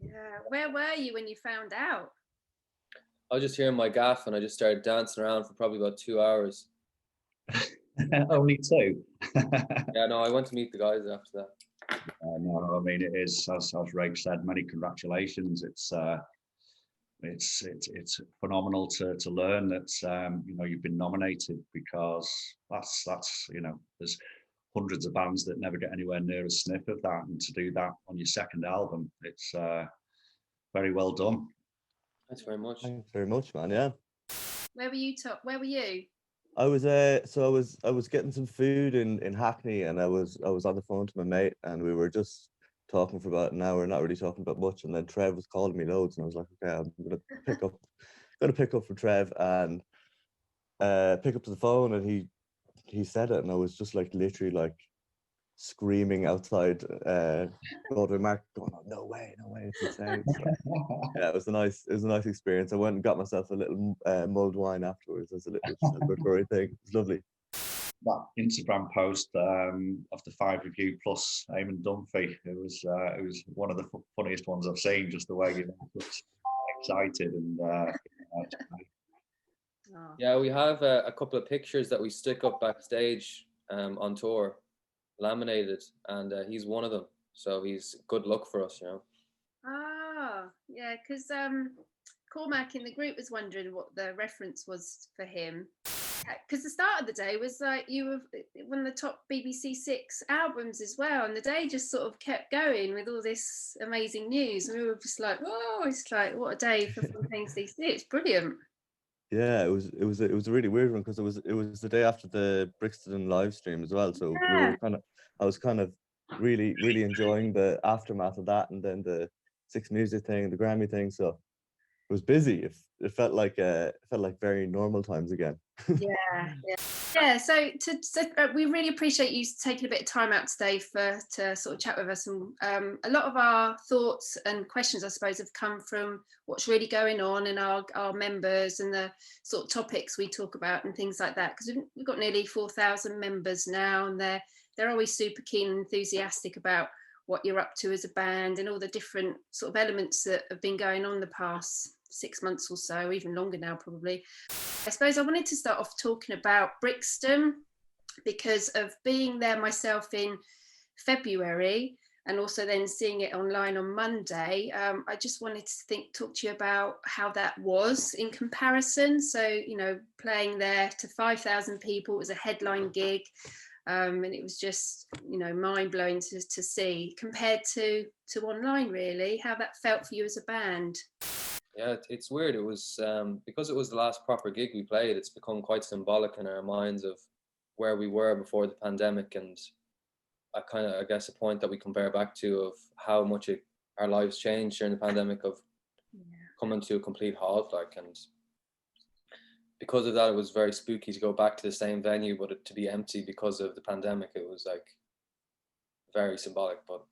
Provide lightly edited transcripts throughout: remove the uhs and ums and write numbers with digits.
Yeah. Where were you when you found out? I was just hearing my gaff and I just started dancing around for probably about 2 hours. Only two. Yeah, no, I went to meet the guys after that. No, I mean it is as Rake said. Many congratulations. It's phenomenal to learn that you've been nominated, because that's there's hundreds of bands that never get anywhere near a sniff of that, and to do that on your second album, it's very well done. Thanks very much. Thanks very much, man. Yeah. Where were you? Where were you? I was I was getting some food in Hackney, and I was on the phone to my mate, and we were just talking for about an hour, not really talking about much, and then Trev was calling me loads, and I was like, okay, I'm gonna pick up from Trev and pick up to the phone, and he said it, and I was just like literally like screaming outside Broadway Market, going, oh, no way, it's insane. So, yeah, it was a nice experience. I went and got myself a little mulled wine afterwards as a little celebratory thing. It was lovely. That Instagram post of the 5 of you plus Eamon Dunphy, it was one of the funniest ones I've seen. Just the way you looked excited and. Yeah, we have a couple of pictures that we stick up backstage on tour, laminated, and he's one of them. So he's good luck for us, Ah, yeah, because Cormac in the group was wondering what the reference was for him. Because the start of the day was like you were one of the top BBC Six albums as well, and the day just sort of kept going with all this amazing news. And we were just like, whoa, it's like what a day for Fontaines D.C. It's brilliant. Yeah, it was a really weird one, because it was the day after the Brixton live stream as well. So Yeah. I was kind of really enjoying the aftermath of that, and then the Six Music thing, the Grammy thing. So it was busy. It felt like very normal times again. Yeah. So we really appreciate you taking a bit of time out today to sort of chat with us. And a lot of our thoughts and questions, I suppose, have come from what's really going on in our members and the sort of topics we talk about and things like that. Because we've got nearly 4,000 members now, and they're always super keen and enthusiastic about what you're up to as a band and all the different sort of elements that have been going on the past 6 months or so, even longer now probably. I suppose I wanted to start off talking about Brixton, because of being there myself in February and also then seeing it online on Monday. I just wanted to talk to you about how that was in comparison. So, playing there to 5,000 people, it was a headline gig. And it was just, mind-blowing to see, compared to online, really, how that felt for you as a band. Yeah, it's weird. It was because it was the last proper gig we played, it's become quite symbolic in our minds of where we were before the pandemic, and I guess a point that we compare back to of how much our lives changed during the pandemic, of coming to a complete halt, and because of that, it was very spooky to go back to the same venue, but to be empty because of the pandemic. It was like very symbolic. But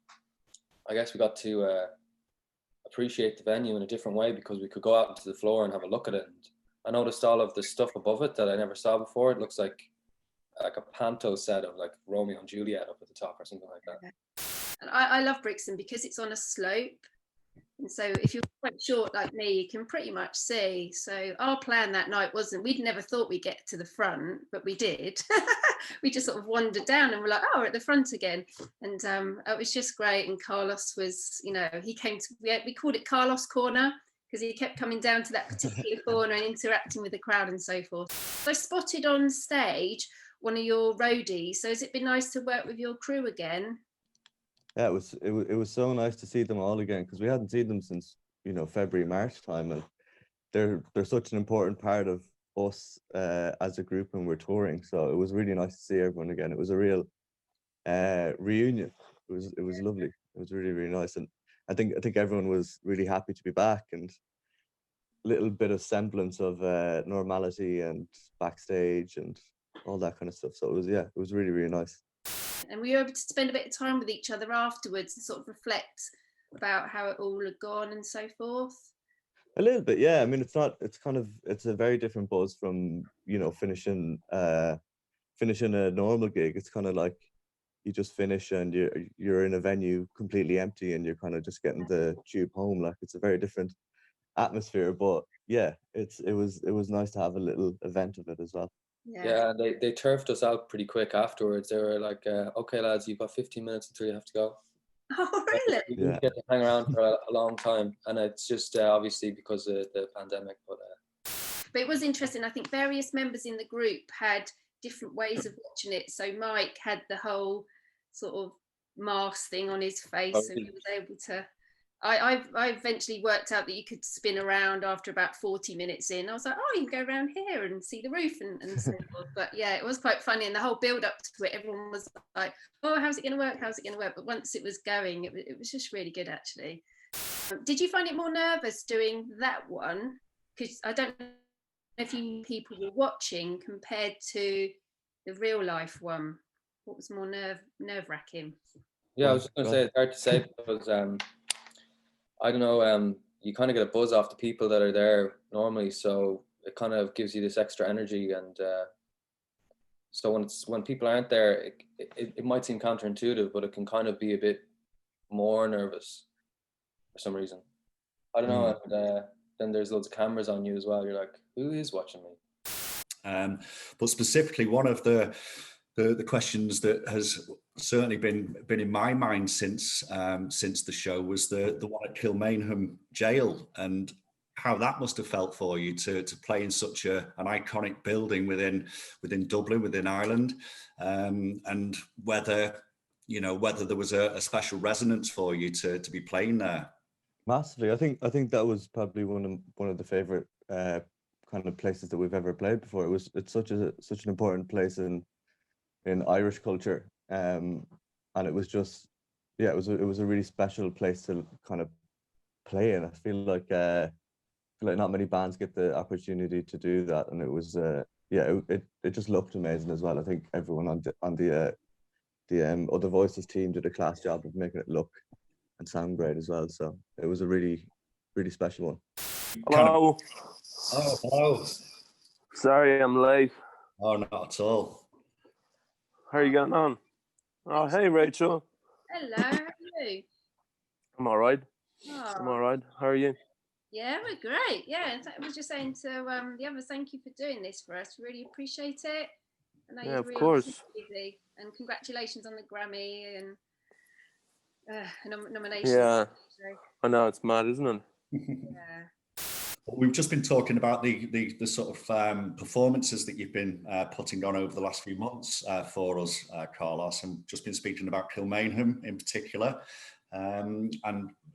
I guess we got to appreciate the venue in a different way, because we could go out to the floor and have a look at it. And I noticed all of the stuff above it that I never saw before. It looks like a panto set of like Romeo and Juliet up at the top or something like that. And I love Brixton because it's on a slope. And so if you're quite short like me, you can pretty much see. So our plan that night we'd never thought we'd get to the front, but we did. We just sort of wandered down and we're like, oh, we're at the front again. And it was just great. And Carlos was, he came to, we called it Carlos Corner, because he kept coming down to that particular corner and interacting with the crowd and so forth. I spotted on stage one of your roadies. So has it been nice to work with your crew again? Yeah, it was so nice to see them all again, because we hadn't seen them since February, March time, and they're such an important part of us as a group when we're touring. So it was really nice to see everyone again. It was a real reunion. It was lovely. It was really, really nice, and I think everyone was really happy to be back, and a little bit of semblance of normality and backstage and all that kind of stuff. So it was really, really nice. And we were able to spend a bit of time with each other afterwards and sort of reflect about how it all had gone and so forth. A little bit, yeah. I mean, it's a very different buzz from finishing a normal gig. It's kind of like you just finish and you're in a venue completely empty and you're kind of just getting the tube home. Like, it's a very different atmosphere, but yeah, it was nice to have a little event of it as well. Yeah, they turfed us out pretty quick afterwards. They were like, okay lads, you've got 15 minutes until you have to go. Oh, really? You get to hang around for a long time, and it's just obviously because of the pandemic. But it was interesting. I think various members in the group had different ways of watching it. So Mike had the whole sort of mask thing on his face, so he was able to. I eventually worked out that you could spin around after about 40 minutes in. I was like, oh, you can go around here and see the roof and so forth. But yeah, it was quite funny. And the whole build up to it, everyone was like, oh, how's it going to work? How's it going to work? But once it was going, it was just really good, actually. Did you find it more nervous doing that one? Because I don't know if people were watching compared to the real life one. What was more nerve wracking? Yeah, I was just going to say, it's hard to say because I don't know, you kind of get a buzz off the people that are there normally, so it kind of gives you this extra energy, and so when people aren't there, it might seem counterintuitive, but it can kind of be a bit more nervous for some reason. I don't know, and then there's loads of cameras on you as well. You're like, who is watching me? But specifically, one of the questions that has certainly been in my mind since the show was the one at Kilmainham jail, and how that must have felt for you to play in such an iconic building within Dublin, within Ireland, and whether there was a special resonance for you to be playing there. Massively. I think that was probably one of the favorite kind of places that we've ever played before. It's such an important place in Irish culture, and it was just, yeah, it was a really special place to kind of play in. I feel like not many bands get the opportunity to do that, and it was it just looked amazing as well. I think everyone on the Other Voices team did a class job of making it look and sound great as well. So it was a really, really special one. Hello. Oh, hello. Sorry, I'm late. Oh, not at all. How are you getting on? Oh, hey, Rachel. Hello, how are you? I'm all right. Oh. I'm all right. How are you? Yeah, we're great. Yeah, I was just saying to the others, thank you for doing this for us. Really appreciate it. I know Yeah, you're of really course. busy, and congratulations on the Grammy and nomination. Yeah, I know, it's mad, isn't it? Yeah. We've just been talking about the sort of performances that you've been putting on over the last few months for us, Carlos, and just been speaking about Kilmainham in particular, and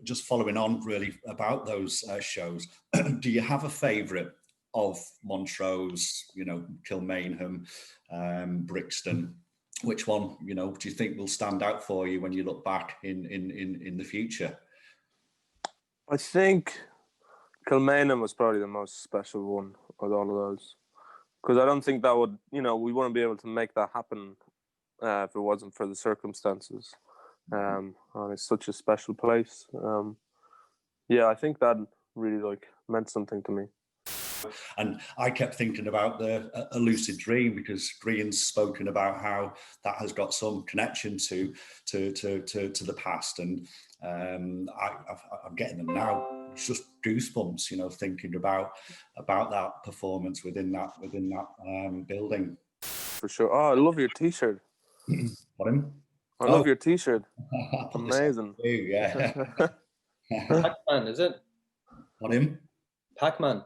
just following on really about those shows. Do you have a favourite of Montrose, Kilmainham, Brixton? Which one, do you think will stand out for you when you look back in the future? I think Kilmainham was probably the most special one of all of those, because I don't think that would, we wouldn't be able to make that happen if it wasn't for the circumstances. And it's such a special place. Yeah, I think that really meant something to me. And I kept thinking about a lucid dream, because Grian's spoken about how that has got some connection to the past, and I'm getting them now. It's just goosebumps, thinking about that performance within that building. For sure. Oh, I love your T-shirt. Pardon? I love your T-shirt. Amazing. Yeah. Pac-Man, is it? Pardon? Pac-Man.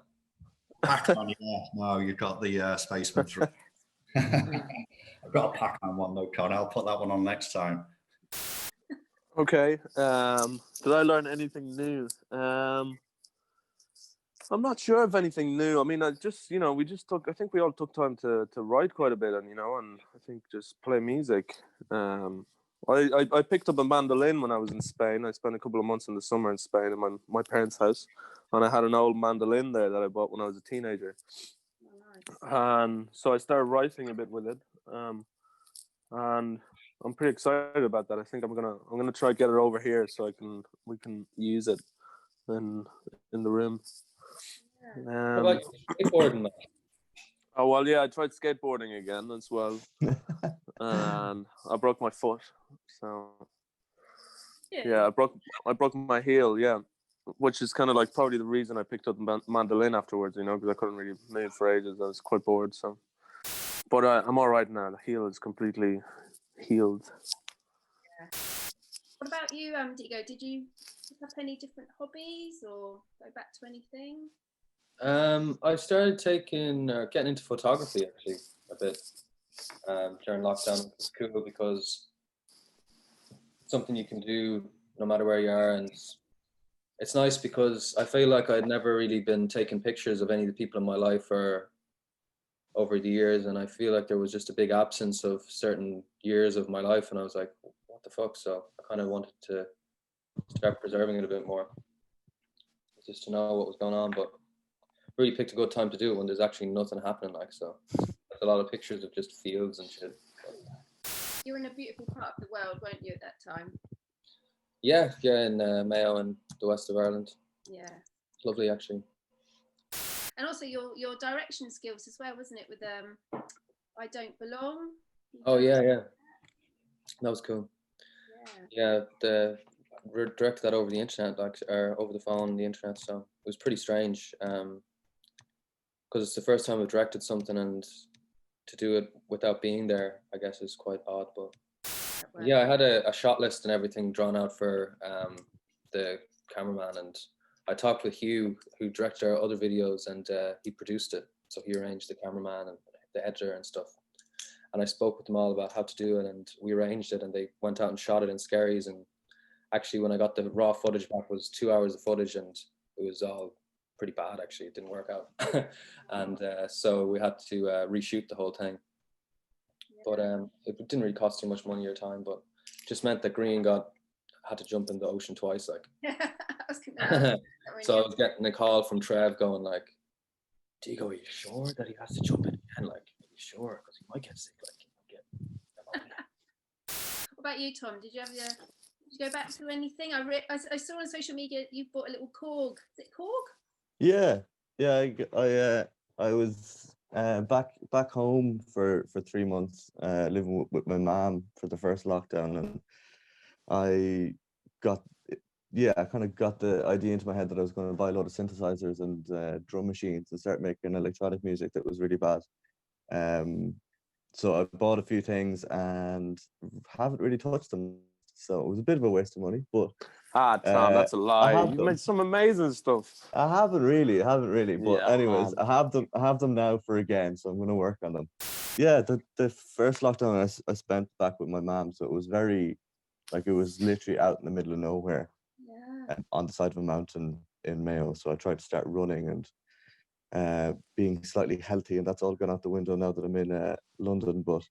Pac-Man, yeah. No, you've got the Spaceman 3. I've got a Pac-Man one though, Con. I'll put that one on next time. Okay. Did I learn anything new? I'm not sure of anything new. I mean, I just, I think we all took time to write quite a bit, and I think just play music. I picked up a mandolin when I was in Spain. I spent a couple of months in the summer in Spain in my parents' house, and I had an old mandolin there that I bought when I was a teenager. Oh, nice. And so I started writing a bit with it, and I'm pretty excited about that. I think I'm gonna try to get it over here so we can use it in the room. What about skateboarding? Oh well, yeah, I tried skateboarding again as well, and I broke my foot. So yeah, I broke my heel. Yeah, which is kind of like probably the reason I picked up mandolin afterwards. You know, because I couldn't really move for ages. I was quite bored. So, but I'm all right now. The heel is completely healed. Yeah. What about you, Deego? Did you pick up any different hobbies or go back to anything? I started getting into photography actually a bit during lockdown. It's cool because it's something you can do no matter where you are, and it's nice because I feel like I'd never really been taking pictures of any of the people in my life or over the years, and I feel like there was just a big absence of certain years of my life, and I was like, what the fuck? So I kind of wanted to start preserving it a bit more, just to know what was going on, but really picked a good time to do it when there's actually nothing happening, like, so there's a lot of pictures of just fields and shit. You were in a beautiful part of the world, weren't you, at that time? Yeah, in Mayo and the west of Ireland. Yeah. Lovely, actually. And also your direction skills as well, wasn't it, with I Don't Belong? Oh yeah, that was cool. Yeah, directed that over the internet, like, or over the phone, the internet, so it was pretty strange, because it's the first time I've directed something, and to do it without being there, I guess, is quite odd. But yeah, I had a shot list and everything drawn out for the cameraman, and I talked with Hugh, who directed our other videos, and he produced it. So he arranged the cameraman and the editor and stuff. And I spoke with them all about how to do it, and we arranged it, and they went out and shot it in Skerries. And actually, when I got the raw footage back, it was 2 hours of footage, and it was all pretty bad, actually. It didn't work out. And so we had to reshoot the whole thing. But it didn't really cost too much money or time, but just meant that Green had to jump in the ocean twice, like. So I was getting a call from Trev going like, Deego, are you sure that he has to jump in again? Like, are you sure? Because he might get sick. Like, he might get. What about you, Tom? Did you go back to anything? I saw on social media you bought a little Korg. Is it Korg? Yeah. I was back home for 3 months, living with my mom for the first lockdown, and I kind of got the idea into my head that I was going to buy a lot of synthesizers and drum machines and start making electronic music that was really bad. So I bought a few things and haven't really touched them. So it was a bit of a waste of money, but Tom, that's a lie. You made some amazing stuff. I haven't really. But anyways, I have them now for a game, so I'm going to work on them. Yeah, the first lockdown I spent back with my mom, so it was very, like, it was literally out in the middle of nowhere, on the side of a mountain in Mayo. So I tried to start running and being slightly healthy, and that's all gone out the window now that I'm in London. But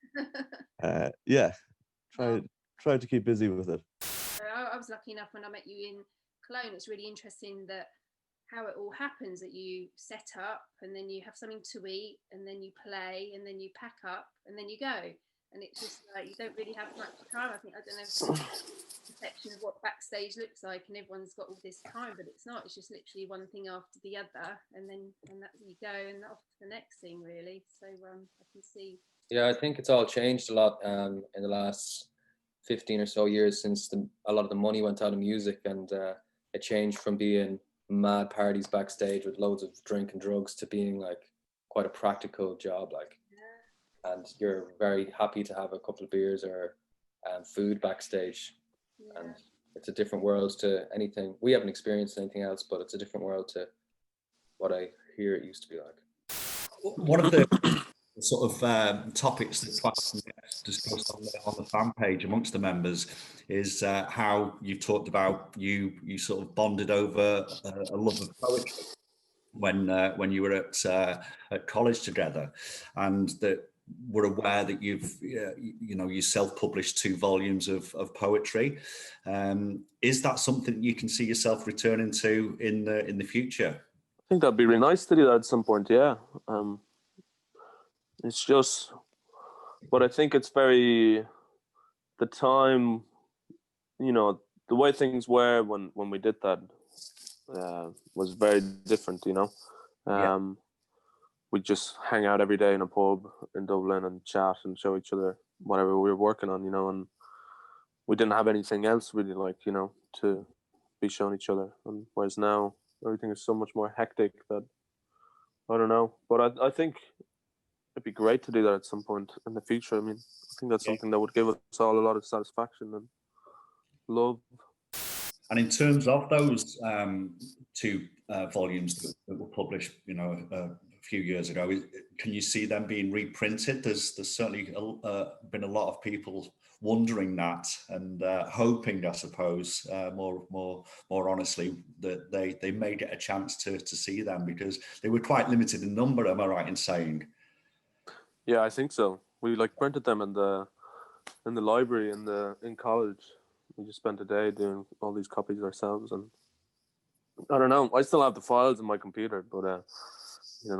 tried to keep busy with it. I was lucky enough when I met you in Cologne. It's really interesting that how it all happens, that you set up and then you have something to eat and then you play and then you pack up and then you go. And it's just like you don't really have much time. I don't know, perception of what backstage looks like, and everyone's got all this time, but it's not. It's just literally one thing after the other, and that's you go and off to the next thing, really. So I can see. Yeah, I think it's all changed a lot in the last 15 or so years since a lot of the money went out of music, and it changed from being mad parties backstage with loads of drink and drugs to being like quite a practical job, like. And you're very happy to have a couple of beers or food backstage. And it's a different world to anything. We haven't experienced anything else, but it's a different world to what I hear it used to be like. One of the sort of topics that's discussed on the fan page amongst the members is how you've talked about you sort of bonded over a love of poetry when you were at college together, and that we're aware that you self-published 2 volumes of poetry. Is that something you can see yourself returning to in the future? I think that'd be really nice to do that at some point. Yeah, it's just, but I think it's very the time, the way things were when we did that was very different. we'd just hang out every day in a pub in Dublin and chat and show each other whatever we were working on, and we didn't have anything else really, to be showing each other. And whereas now everything is so much more hectic that I don't know. But I think it'd be great to do that at some point in the future. I mean, I think that's something that would give us all a lot of satisfaction and love. And in terms of those two volumes that were published, a few years ago, can you see them being reprinted? There's certainly been a lot of people wondering that and hoping, I suppose, more honestly, that they may get a chance to see them, because they were quite limited in number. Am I right in saying? Yeah, I think so. We printed them in the library in college. We just spent a day doing all these copies ourselves, and I don't know. I still have the files in my computer, but they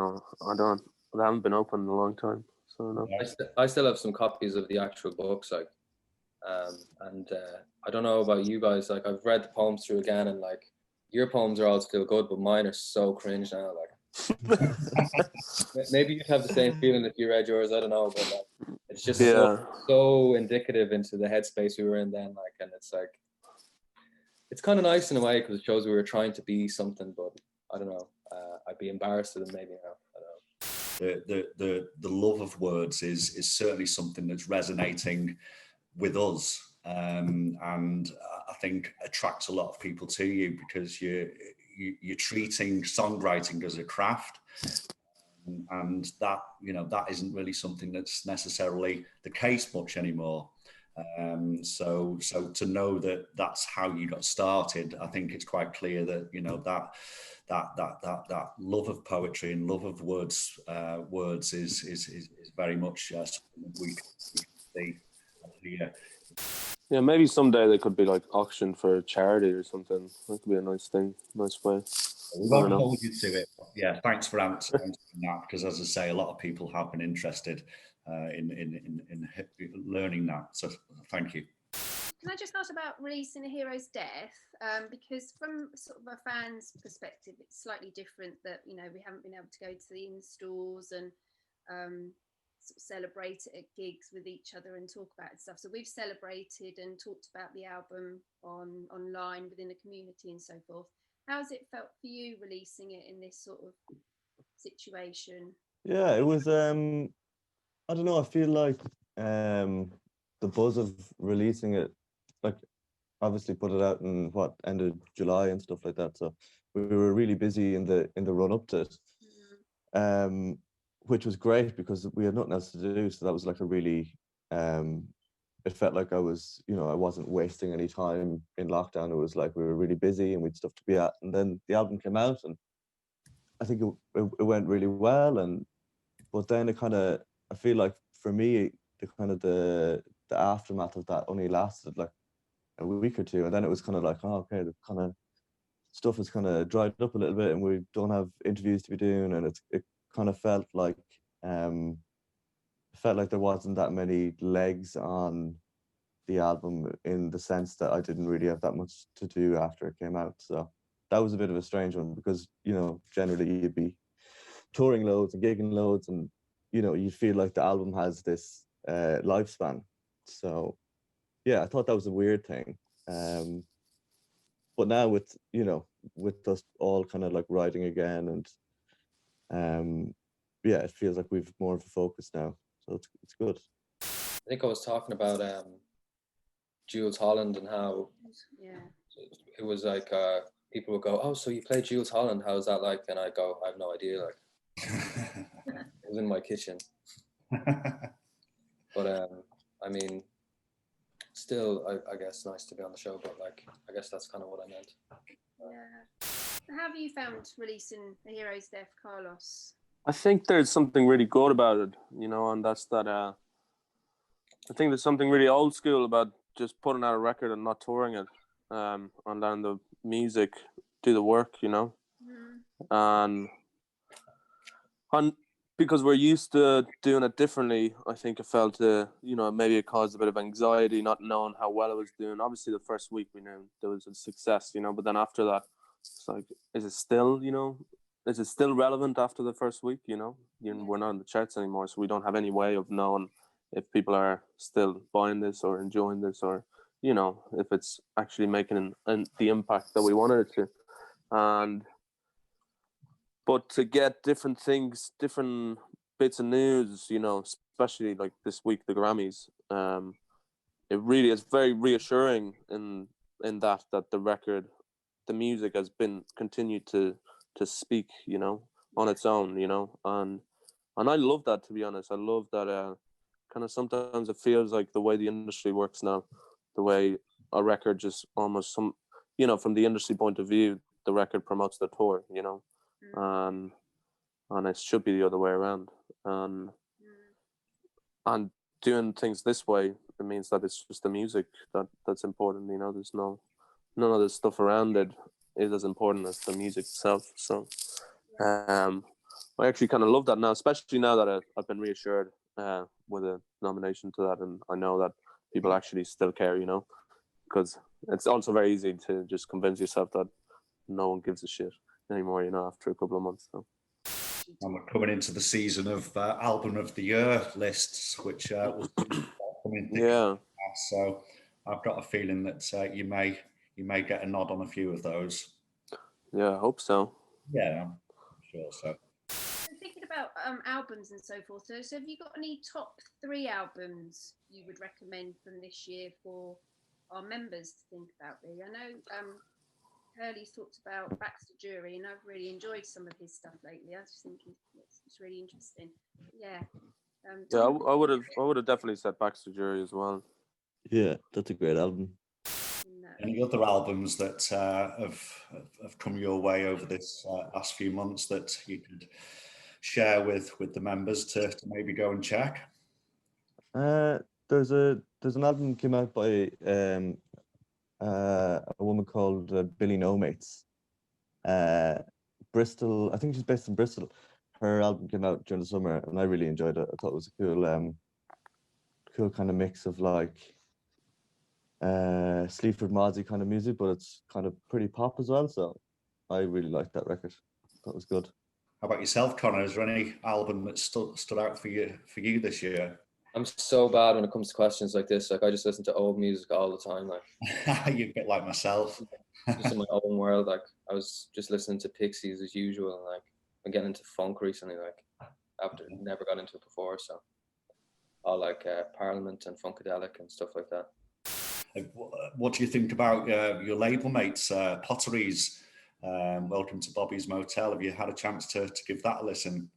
haven't been open in a long time. So I don't know. I still have some copies of the actual books, and I don't know about you guys. I've read the poems through again, and your poems are all still good, but mine are so cringe now. Maybe you'd have the same feeling if you read yours. I don't know, but it's just so indicative into the headspace we were in then. And it's kind of nice in a way, because it shows we were trying to be something. But I don't know. I'd be embarrassed of them maybe now. I don't know. The love of words is certainly something that's resonating with us, and I think attracts a lot of people to you, because you're treating songwriting as a craft, and that that isn't really something that's necessarily the case much anymore. So to know that that's how you got started, I think it's quite clear that that love of poetry and love of words is very much something that we can see here. Yeah, maybe someday they could be auctioned for charity or something. That could be a nice thing, nice way. We won't hold you to it. Yeah, thanks for answering that, because as I say, a lot of people have been interested in learning that. So thank you. Can I just ask about releasing A Hero's Death? Because from sort of a fan's perspective, it's slightly different that, we haven't been able to go to the in-stores and sort of celebrate it at gigs with each other and talk about stuff. So we've celebrated and talked about the album online within the community and so forth. How's it felt for you releasing it in this sort of situation? Yeah, it was, I don't know, I feel like the buzz of releasing it, obviously put it out in end of July and stuff like that. So we were really busy in the run up to it. Mm-hmm. Which was great, because we had nothing else to do. So that was a really, it felt like I was, I wasn't wasting any time in lockdown. It was we were really busy and we'd stuff to be at. And then the album came out, and I think it went really well. But then it I feel like for me, the aftermath of that only lasted a week or two. And then it was oh, okay, the stuff has dried up a little bit, and we don't have interviews to be doing. And it felt like there wasn't that many legs on the album, in the sense that I didn't really have that much to do after it came out. So that was a bit of a strange one, because generally you'd be touring loads and gigging loads, and you feel like the album has this lifespan. So yeah, I thought that was a weird thing. But now with us all writing again, and yeah, it feels like we've more of a focus now, so it's good. I think I was talking about Jools Holland, and how it was people would go, "Oh, so you play Jools Holland? How's that like?" And I go, "I have no idea." It was in my kitchen. But I mean, still, I guess nice to be on the show. But I guess that's kind of what I meant. Yeah. How have you found releasing A Hero's Death, Carlos? I think there's something really good about it, and that's that. I think there's something really old school about just putting out a record and not touring it, and letting the music do the work, and because we're used to doing it differently. I think it felt, maybe it caused a bit of anxiety, not knowing how well it was doing. Obviously, the first week we knew there was a success, but then after that, it's is it still relevant after the first week, we're not in the charts anymore, so we don't have any way of knowing if people are still buying this or enjoying this, or if it's actually making the impact that we wanted it to. But to get different things, different bits of news, especially like this week, the Grammys, it really is very reassuring in that the record, the music has been continued to speak, on its own, and I love that, to be honest. I love that kind of sometimes it feels like the way the industry works now, the way a record just almost from the industry point of view, the record promotes the tour, and it should be the other way around. And doing things this way, it means that it's just the music that's important. There's none of the stuff around it is as important as the music itself. So I actually kind of love that now, especially now that I've been reassured with a nomination to that, and I know that people actually still care, because it's also very easy to just convince yourself that no one gives a shit anymore, after a couple of months. So. And we're coming into the season of album of the year lists, which will coming. Yeah. So I've got a feeling that you may get a nod on a few of those. Yeah, I hope so. Yeah, I'm sure so. Thinking about albums and so forth, so have you got any top 3 albums you would recommend from this year for our members to think about? Really, I know Hurley's talked about Baxter Jury, and I've really enjoyed some of his stuff lately. I just think it's really interesting. Yeah. I would have definitely said Baxter Jury as well. Yeah, that's a great album. Any other albums that have come your way over this last few months that you could share with the members to maybe go and check? There's an album came out by a woman called Billy No Mates. Bristol, I think she's based in Bristol. Her album came out during the summer, and I really enjoyed it. I thought it was a cool kind of mix of like Sleaford Modsy kind of music, but it's kind of pretty pop as well. So I really liked that record. That was good. How about yourself, Connor? Is there any album that stood out for you this year? I'm so bad when it comes to questions like this. Like I just listen to old music all the time. Like you're a bit like myself. Just in my own world. Like I was just listening to Pixies as usual, and like I'm getting into funk recently. Like after never got into it before, so all like Parliament and Funkadelic and stuff like that. What do you think about your label mates, Potteries? Welcome to Bobby's Motel. Have you had a chance to give that a listen?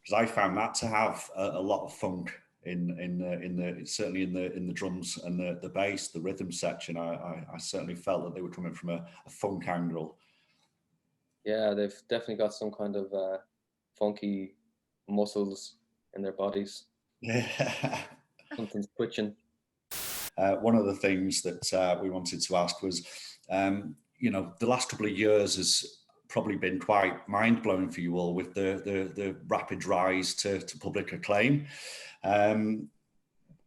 Because I found that to have a lot of funk certainly in the drums and the bass, the rhythm section. I certainly felt that they were coming from a funk angle. Yeah, they've definitely got some kind of funky muscles in their bodies. Yeah, something's twitching. One of the things that we wanted to ask was, the last couple of years has probably been quite mind-blowing for you all with the rapid rise to public acclaim.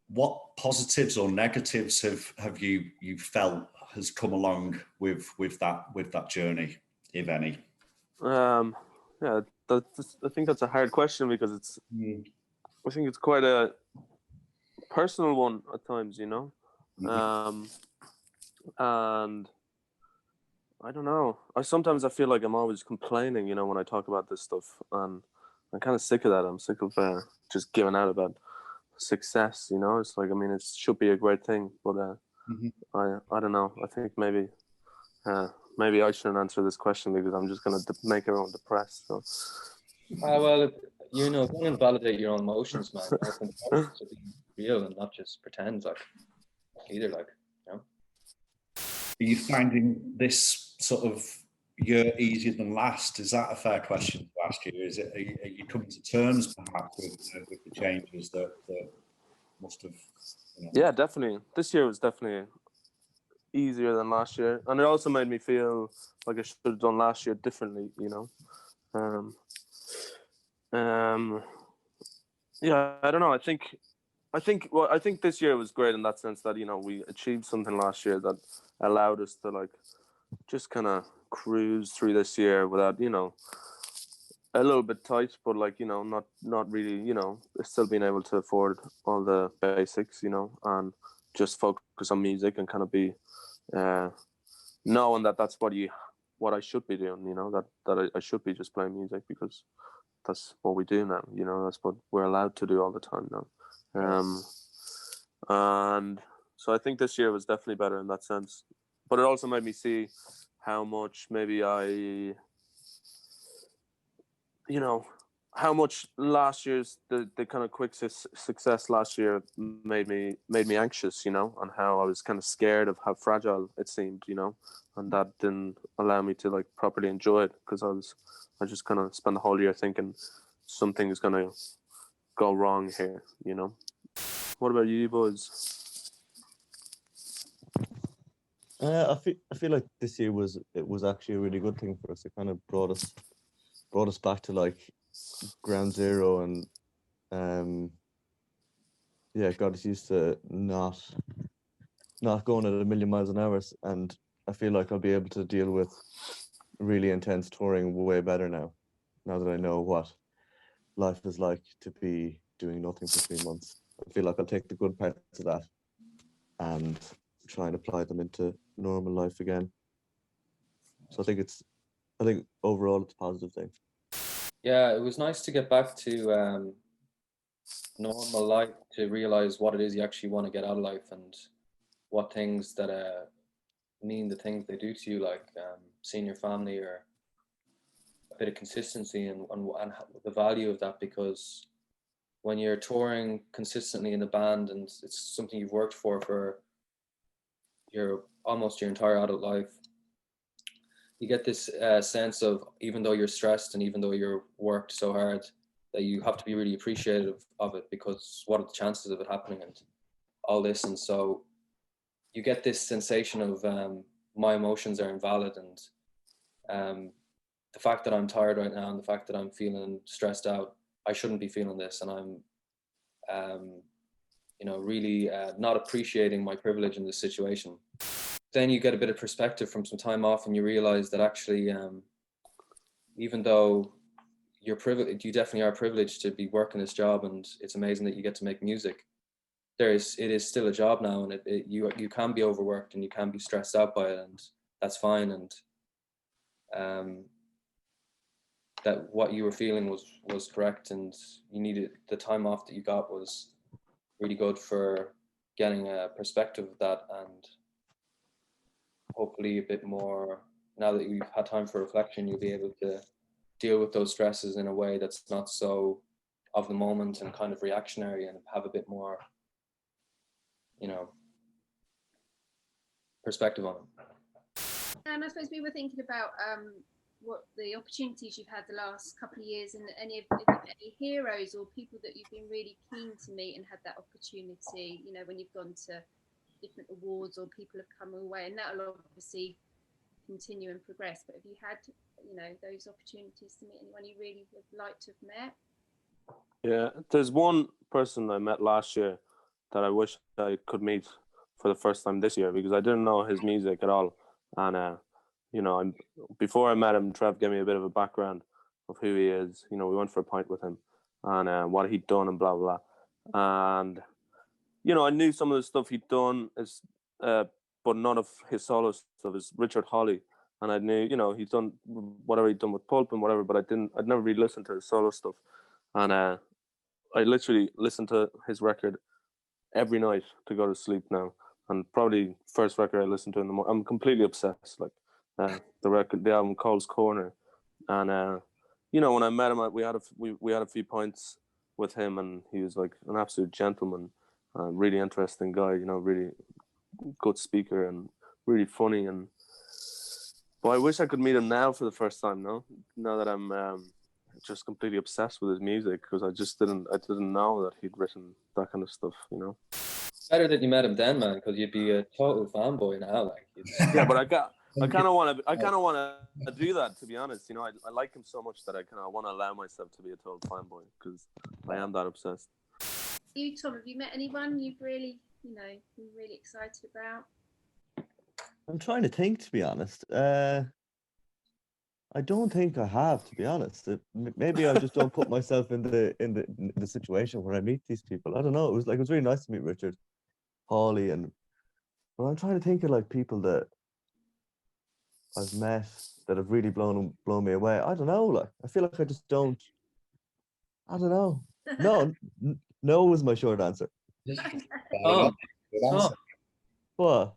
What positives or negatives have you felt has come along with that journey, if any? Yeah, I think that's a hard question because it's. I think it's quite a personal one at times, and I don't know. Sometimes I feel like I'm always complaining, when I talk about this stuff, and I'm kind of sick of that. I'm sick of just giving out about success. It's like, it should be a great thing, but I don't know. I think maybe I shouldn't answer this question because I'm just gonna make everyone depressed. So. Well, don't invalidate your own emotions, man. To be real and not just pretend like either, like. Are you finding this sort of year easier than last? Is that a fair question to ask you? Is it? Are you coming to terms perhaps with the changes that must have? Yeah, definitely. This year was definitely easier than last year, and it also made me feel like I should have done last year differently. Yeah, I don't know. I think this year was great in that sense that we achieved something last year that allowed us to like just kind of cruise through this year without a little bit tight, but like, you know, not really, you know, still being able to afford all the basics, you know, and just focus on music and kind of be knowing that that's what I should be doing, you know, that I should be just playing music because that's what we do now, you know, that's what we're allowed to do all the time now. And so I think this year was definitely better in that sense, but it also made me see how much maybe you know, how much last year's the kind of quick success last year made me anxious, you know, and how I was kind of scared of how fragile it seemed, you know, and that didn't allow me to like properly enjoy it because I just kind of spent the whole year thinking something's gonna go wrong here, you know. What about you boys? I feel like this year was actually a really good thing for us. It kind of brought us back to like ground zero, and yeah, got us used to not going at a million miles an hour. And I feel like I'll be able to deal with really intense touring way better now that I know what life is like to be doing nothing for 3 months. I feel like I'll take the good parts of that and try and apply them into normal life again. So I think overall it's a positive thing. Yeah, it was nice to get back to normal life, to realize what it is you actually want to get out of life and what things that mean the things they do to you, like seeing your family or a bit of consistency and the value of that. Because when you're touring consistently in the band and it's something you've worked for your almost your entire adult life, you get this sense of, even though you're stressed and even though you're worked so hard, that you have to be really appreciative of it, because what are the chances of it happening and all this. And so you get this sensation of my emotions are invalid, and the fact that I'm tired right now and the fact that I'm feeling stressed out, I shouldn't be feeling this, and I'm you know, really not appreciating my privilege in this situation. Then you get a bit of perspective from some time off, and you realize that actually, even though you're privileged, you definitely are privileged to be working this job, and it's amazing that you get to make music. It is still a job now, and you can be overworked and you can be stressed out by it, and that's fine. And that what you were feeling was correct, and you needed the time off that you got was really good for getting a perspective of that, and hopefully a bit more, now that you've had time for reflection, you'll be able to deal with those stresses in a way that's not so of the moment and kind of reactionary, and have a bit more, you know, perspective on it. And I suppose we were thinking about what the opportunities you've had the last couple of years, and any heroes or people that you've been really keen to meet and had that opportunity, you know, when you've gone to different awards or people have come away, and that'll obviously continue and progress. But have you had, you know, those opportunities to meet anyone you really would like to have met? Yeah, there's one person I met last year that I wish I could meet for the first time this year, because I didn't know his music at all. And you know, before I met him, Trev gave me a bit of a background of who he is. You know, we went for a pint with him and what he'd done and blah blah. And you know, I knew some of the stuff he'd done, but none of his solo stuff. Is Richard Hawley, and I knew, you know, he's done whatever he'd done with Pulp and whatever, but I'd never really listened to his solo stuff. And I literally listened to his record every night to go to sleep now, and probably first record I listened to in the morning. I'm completely obsessed. Like the album Cole's Corner, and you know, when I met him, we had a few points with him, and he was like an absolute gentleman, really interesting guy. You know, really good speaker and really funny. And but I wish I could meet him now for the first time. No, now that I'm just completely obsessed with his music, because I didn't know that he'd written that kind of stuff, you know. Better that you met him then, man, because you'd be a total fanboy now. Like, yeah, but I kind of want to do that, to be honest. You know, I like him so much that I kind of want to allow myself to be a total fanboy, because I am that obsessed. You, Tom, have you met anyone you've really, you know, been really excited about? I'm trying to think, to be honest. I don't think I have, to be honest. Maybe I just don't put myself in the situation where I meet these people. I don't know. It was really nice to meet Richard, Hawley, and but I'm trying to think of like people that I've met that have really blown me away. I don't know. Like I feel like I just don't. I don't know. No, no was my short answer. Tom, Good Tom, answer. What?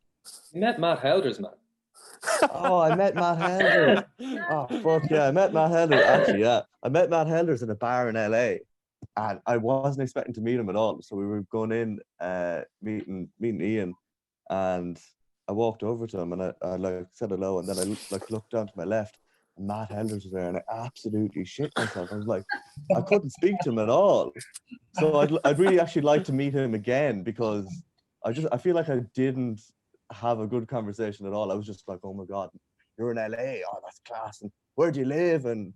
you met Matt Helders, man. Oh, I met Matt Helders. Oh, fuck yeah. I met Matt Helders. Actually, yeah. I met Matt Helders in a bar in LA. And I wasn't expecting to meet him at all. So we were going in, meeting Ian. And I walked over to him and I like said hello. And then I like looked down to my left. And Matt Helders was there. And I absolutely shit myself. I was like, I couldn't speak to him at all. So I'd really actually like to meet him again because I feel like I didn't have a good conversation at all. I was just like, oh my God, you're in LA. Oh, that's class. And where do you live? And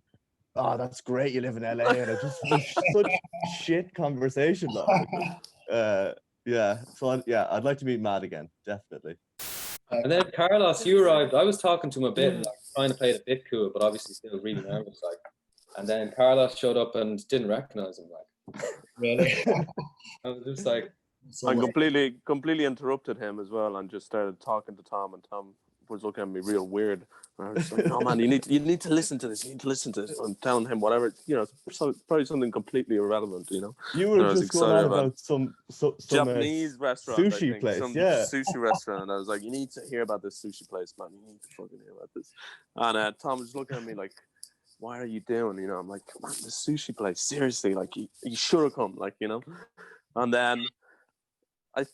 oh, that's great. You live in LA. And it just was such shit conversation. Like, yeah. So I'd like to meet Matt again. Definitely. And then Carlos, you arrived. I was talking to him a bit, like trying to play it a bit cool, but obviously still really nervous. Like, and then Carlos showed up and didn't recognize him. Like, Really? I was just like, I completely interrupted him as well and just started talking to Tom, and Tom was looking at me real weird. And I was like, "No, man, you need to listen to this. You need to listen to this." I'm telling him whatever, probably something completely irrelevant, You were And I was just going on excited about some Japanese restaurant, I sushi think, place, some yeah. sushi restaurant. And I was like, "You need to hear about this sushi place, man. You need to fucking hear about this." And Tom was looking at me like, "Why are you doing?" I'm like, "Man, this sushi place, seriously, like you should have come, like." And then I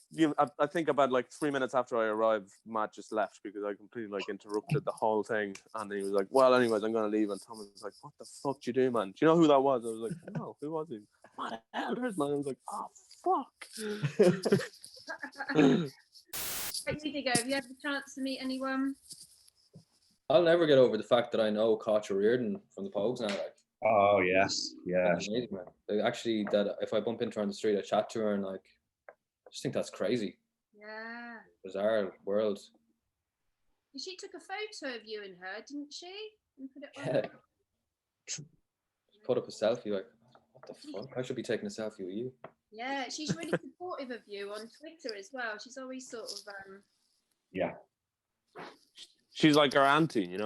think about like 3 minutes after I arrived, Matt just left because I completely like interrupted the whole thing. And he was like, "Well, anyways, I'm going to leave." And Thomas was like, "What the fuck did you do, man? Do you know who that was?" I was like, "No, who was he?" "Matt Elders, man." I was like, "Oh, fuck." Right, Deego, have you had the chance to meet anyone? I'll never get over the fact that I know Koch Reardon from the Pogues now. Like, Oh, yes. Yeah. that's amazing, man. Like, actually, that if I bump into her on the street, I chat to her and like, I just think that's crazy. Yeah. Bizarre world. She took a photo of you and her, didn't she? And put it Yeah. on. Put up a selfie, like, what the fuck? I should be taking a selfie with you. Yeah, she's really supportive of you on Twitter as well. She's always sort of Yeah. She's like our auntie,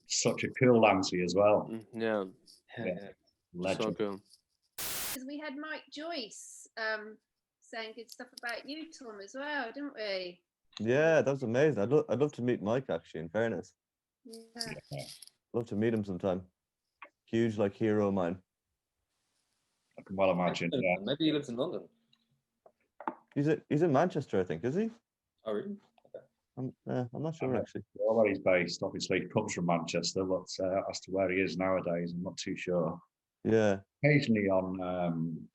Such a cool auntie as well. Yeah. Yeah. Legend. So cool. because we had Mike Joyce saying good stuff about you, Tom, as well, didn't we? Yeah, that was amazing. I'd love to meet Mike, actually, in fairness. Yeah. Love to meet him sometime. Huge like hero of mine. I can well imagine. Yeah. Maybe he lives in London. He's in Manchester, I think, is he? Oh, really? I'm not sure actually. Where he's based, obviously, he comes from Manchester, but as to where he is nowadays, I'm not too sure. Yeah. Occasionally on,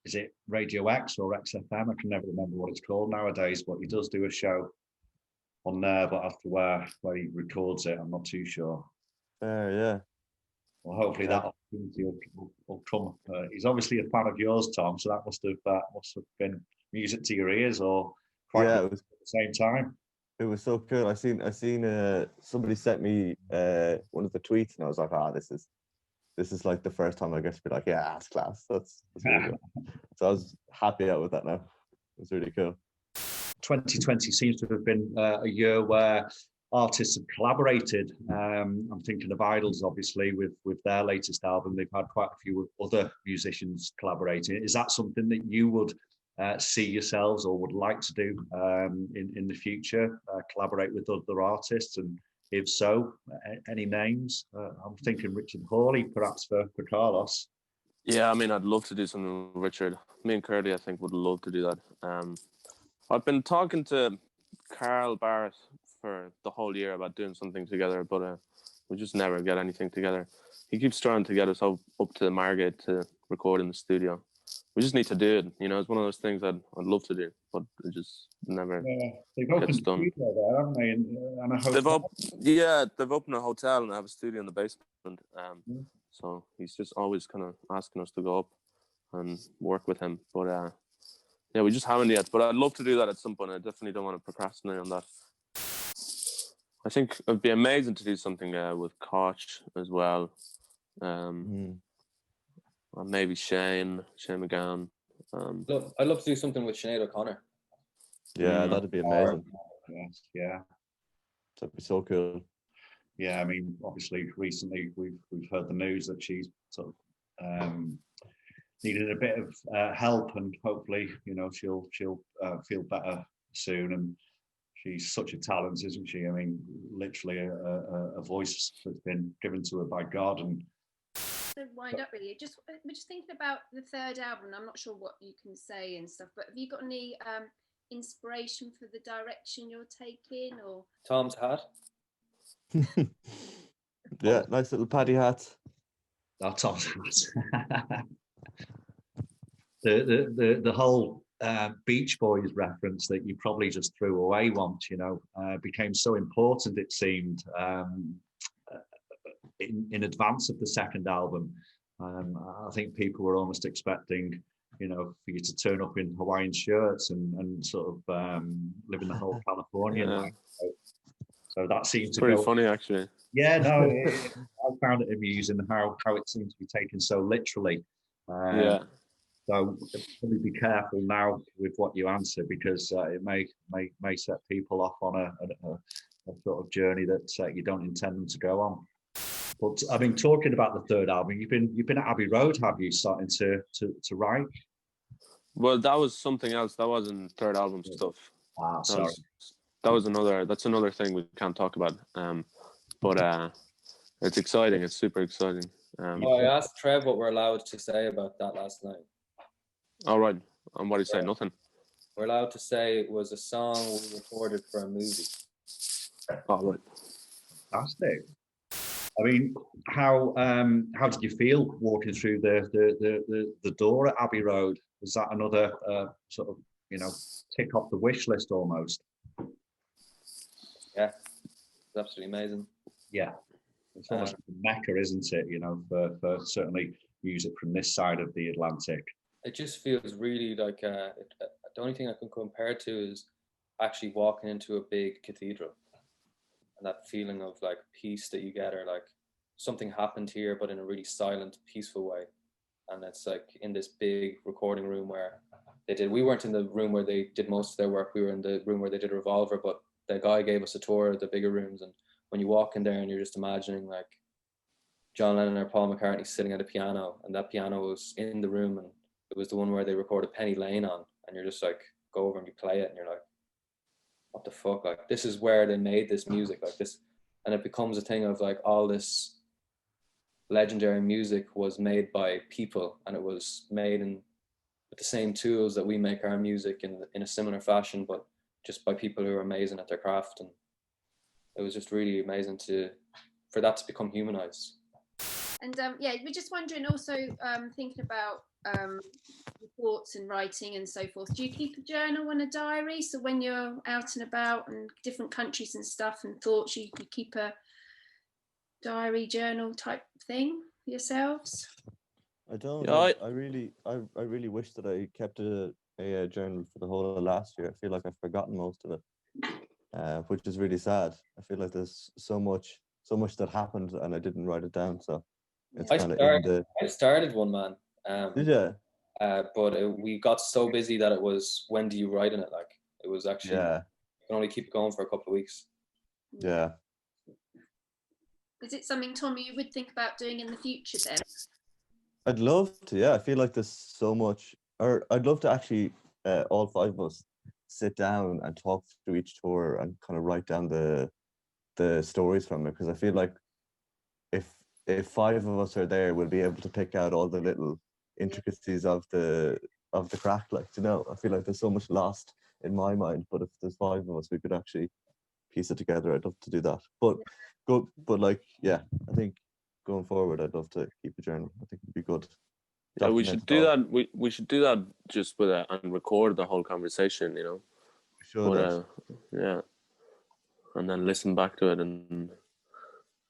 is it Radio X or XFM? I can never remember what it's called nowadays, but he does do a show on there, but as to where he records it, I'm not too sure. Yeah. Well, hopefully that opportunity will come. He's obviously a fan of yours, Tom, so that must have been music to your ears, or quite Yeah, at the same time. It was so cool. I seen somebody sent me one of the tweets, and I was like, this is like the first time I get to be like, yeah, that's class. That's really cool. So I was happy out with that now. It was really cool. 2020 seems to have been a year where artists have collaborated. I'm thinking of Idols, obviously, with their latest album. They've had quite a few other musicians collaborating. Is that something that you would see yourselves or would like to do in the future, collaborate with other artists? And if so, any names? I'm thinking Richard Hawley, perhaps for Carlos. Yeah, I mean, I'd love to do something with Richard. Me and Curdy, I think, would love to do that. I've been talking to Carl Barrett for the whole year about doing something together, but we just never get anything together. He keeps trying to get us up to Margate to record in the studio. We just need to do it. It's one of those things I'd love to do, but it just never they've opened gets a done. studio there, haven't they? And a hotel. They've opened a hotel and have a studio in the basement. So he's just always kind of asking us to go up and work with him. But yeah, we just haven't yet. But I'd love to do that at some point. I definitely don't want to procrastinate on that. I think it'd be amazing to do something with Koch as well. Or maybe Shane McGann. Look, I'd love to do something with Sinead O'Connor. Yeah, that'd be amazing. Yes, yeah. That'd be so cool. Yeah, I mean, obviously, recently we've heard the news that she's sort of needed a bit of help, and hopefully, you know, she'll feel better soon. And she's such a talent, isn't she? I mean, literally a voice that's been given to her by God. And to wind up really, we're just thinking about the third album. I'm not sure what you can say and stuff, but have you got any inspiration for the direction you're taking, or Tom's hat? Yeah, nice little paddy hat. that's awesome. the whole Beach Boys reference that you probably just threw away once, you know, became so important, it seemed, in advance of the second album. I think people were almost expecting, you know, for you to turn up in Hawaiian shirts and sort of live in the whole Californian life. So that seemed to pretty go funny, actually. Yeah, no, I found it amusing how it seems to be taken so literally. Yeah. So probably be careful now with what you answer, because it may set people off on a sort of journey that you don't intend them to go on. But I mean, talking about the third album, you've been at Abbey Road, have you, starting to write? Well, that was something else. That wasn't third album stuff. Sorry. That's another thing we can't talk about. But it's exciting. It's super exciting. I asked Trev what we're allowed to say about that last night. All right. And what did you say? Nothing. We're allowed to say it was a song we recorded for a movie. All right. Fantastic. I mean, how did you feel walking through the door at Abbey Road? Was that another sort of, you know, tick off the wish list almost? Yeah, it's absolutely amazing. Yeah, it's almost like a mecca, isn't it? You know, for certainly music from this side of the Atlantic. It just feels really like the only thing I can compare it to is actually walking into a big cathedral, and that feeling of like peace that you get, or like something happened here, but in a really silent, peaceful way. And it's like in this big recording room where we weren't in the room where they did most of their work. We were in the room where they did Revolver, but the guy gave us a tour of the bigger rooms. And when you walk in there and you're just imagining like John Lennon or Paul McCartney sitting at a piano, and that piano was in the room, and it was the one where they recorded Penny Lane on, and you're just like, go over and you play it, and you're like, what the fuck? Like, this is where they made this music, like this. And it becomes a thing of like, all this legendary music was made by people, and it was made with the same tools that we make our music in a similar fashion, but just by people who are amazing at their craft. And it was just really amazing for that to become humanized. And yeah, we're just wondering also, thinking about thoughts and writing and so forth. Do you keep a journal and a diary? So when you're out and about and different countries and stuff and thoughts, you keep a diary journal type thing for yourselves? I don't. Yeah, I really wish that I kept a journal for the whole of last year. I feel like I've forgotten most of it, which is really sad. I feel like there's so much that happened and I didn't write it down. So it's kind of I started one, man. Did you? But we got so busy that it was, when do you write in it? Like, it was actually, you can only keep it going for a couple of weeks. Yeah. Is it something, Tom, you would think about doing in the future then? I'd love to, yeah. I feel like there's so much, or I'd love to actually, all five of us sit down and talk through each tour and kind of write down the stories from it, because I feel like if five of us are there, we'll be able to pick out all the little intricacies of the crack, like, you know. I feel like there's so much lost in my mind, but if there's five of us, we could actually piece it together. I'd love to do that. But like, yeah, I think going forward, I'd love to keep a journal. I think it'd be good. Yeah, we should do that. We should do that just with and record the whole conversation, you know. We should. Yeah, and then listen back to it, and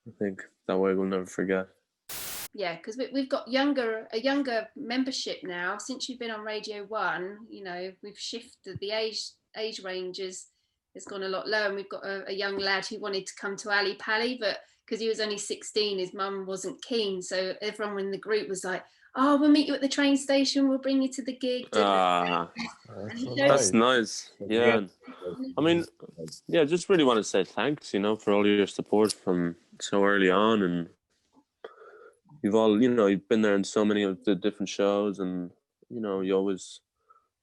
I think that way we'll never forget. Yeah, because we've got a younger membership now. Since you've been on Radio 1, you know, we've shifted the age ranges has gone a lot lower. And we've got a young lad who wanted to come to Ali Pali, but because he was only 16, his mum wasn't keen. So everyone in the group was like, "Oh, we'll meet you at the train station. We'll bring you to the gig." That's nice. Yeah. I mean, yeah, just really want to say thanks, for all your support from so early on. And you've all, you've been there in so many of the different shows, and, you always,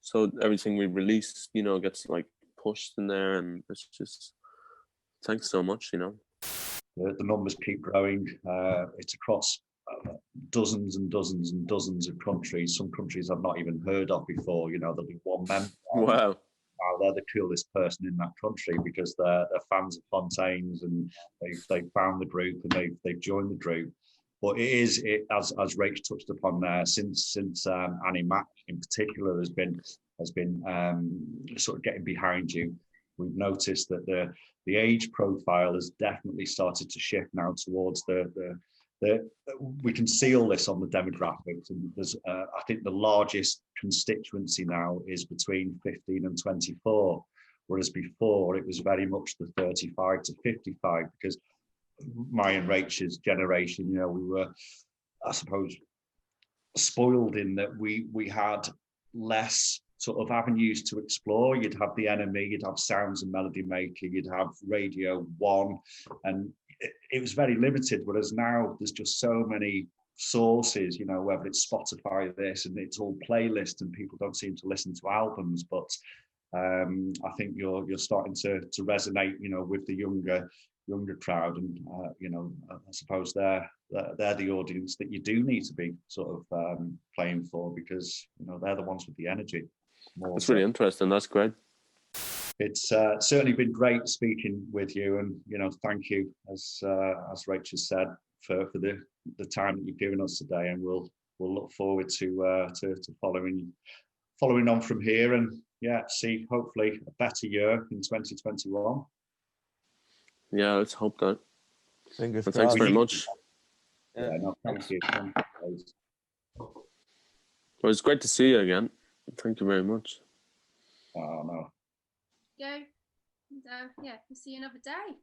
so everything we release, gets like pushed in there, and it's just, thanks so much, The numbers keep growing. It's across dozens and dozens and dozens of countries. Some countries I've not even heard of before. There'll be one member. Wow. They're the coolest person in that country because they're fans of Fontaines, and they've found the group and they've joined the group. But it as Rach touched upon there, since Annie Mac in particular has been sort of getting behind you, we've noticed that the age profile has definitely started to shift now towards we can see all this on the demographics, and there's I think the largest constituency now is between 15 and 24, whereas before it was very much the 35 to 55, because my and Rachel's generation, we were, I suppose, spoiled in that we had less sort of avenues to explore. You'd have the NME, you'd have Sounds and Melody Maker, you'd have Radio 1, and it was very limited, whereas now there's just so many sources, whether it's Spotify, this, and it's all playlist, and people don't seem to listen to albums. But I think you're starting to resonate, with the younger crowd, and I suppose they're the audience that you do need to be sort of playing for, because they're the ones with the energy. That's really interesting. That's great. It's certainly been great speaking with you, and thank you, as Rachel said, for the time that you've given us today, and we'll look forward to following on from here, and see hopefully a better year in 2021. Yeah, let's hope that. Fingers crossed. Thanks very much. Yeah, no, thank you. Well, it's great to see you again. Thank you very much. Oh, no. Go. And, we'll see you another day.